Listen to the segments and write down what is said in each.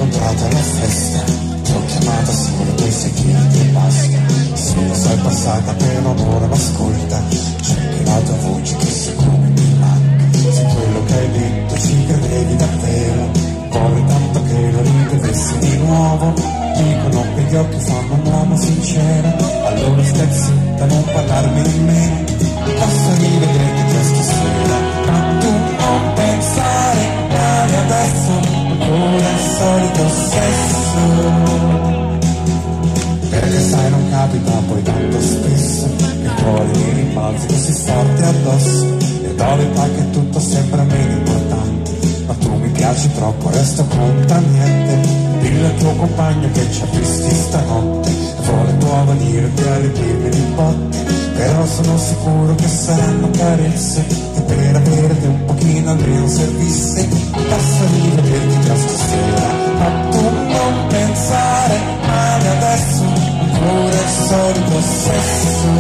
incontrato alla festa, ti ho chiamata solo per sentirti e basta. Sì, lo so è passata per amore, ma ascolta, c'è anche la tua voce che sa come mi manca. Se quello che hai detto ci credevi davvero, vorrei tanto che lo rivivessi di nuovo. Dicono che gli occhi fanno un uomo sincero, allora stai zitta, non parlarmi nemmeno. Posso rivederti già stasera, ma tu non pensare male adesso, ancora il solito sesso. Perché sai non capita poi tanto spesso che il cuore mi rimbalzi così forte addosso, e do l'età che tutto sembra meno importante, ma tu mi piaci troppo, resto conta niente. Dillo al tuo compagno che ci ha visti stanotte e vuole può venire per riempirmi di botte, però sono sicuro che saranno carezze e per averti un pochino almeno servisse. Posso rivederti già stasera, ma tu non pensare male adesso, ancora il solito sesso.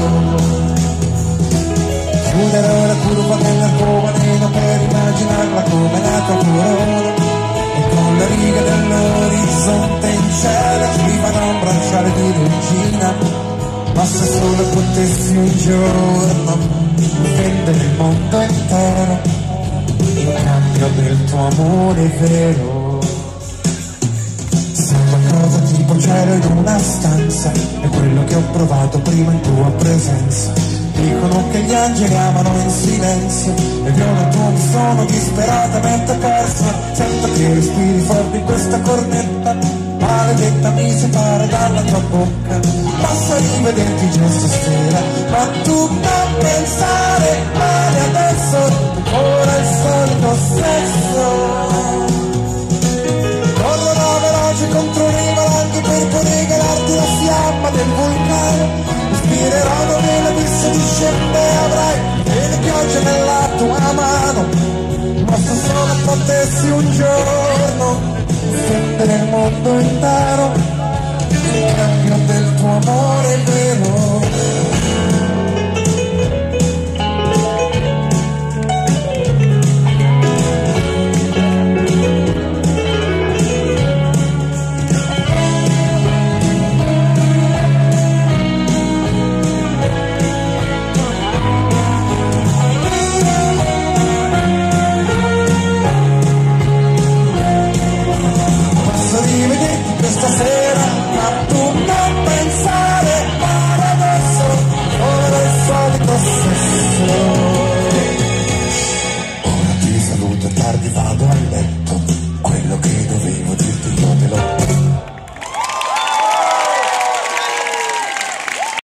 Chiuderò la curva dell'arcobaleno per immaginarla come la tua corona, e con la riga dell'orizzonte in cielo ci farà un bracciale di regina. Ma se solo potessi un giorno vendere il mondo intero in cambio del tuo amore vero. Sei qualcosa tipo cielo in una stanza, è quello che ho provato prima in tua presenza. Dicono che gli angeli amano in silenzio, ed io nel tuo mi sono disperatamente perso. Sento che respiri forte in questa cornetta, maledetta mi separa dalla tua bocca. Posso rivederti già stasera, ma tu non pensare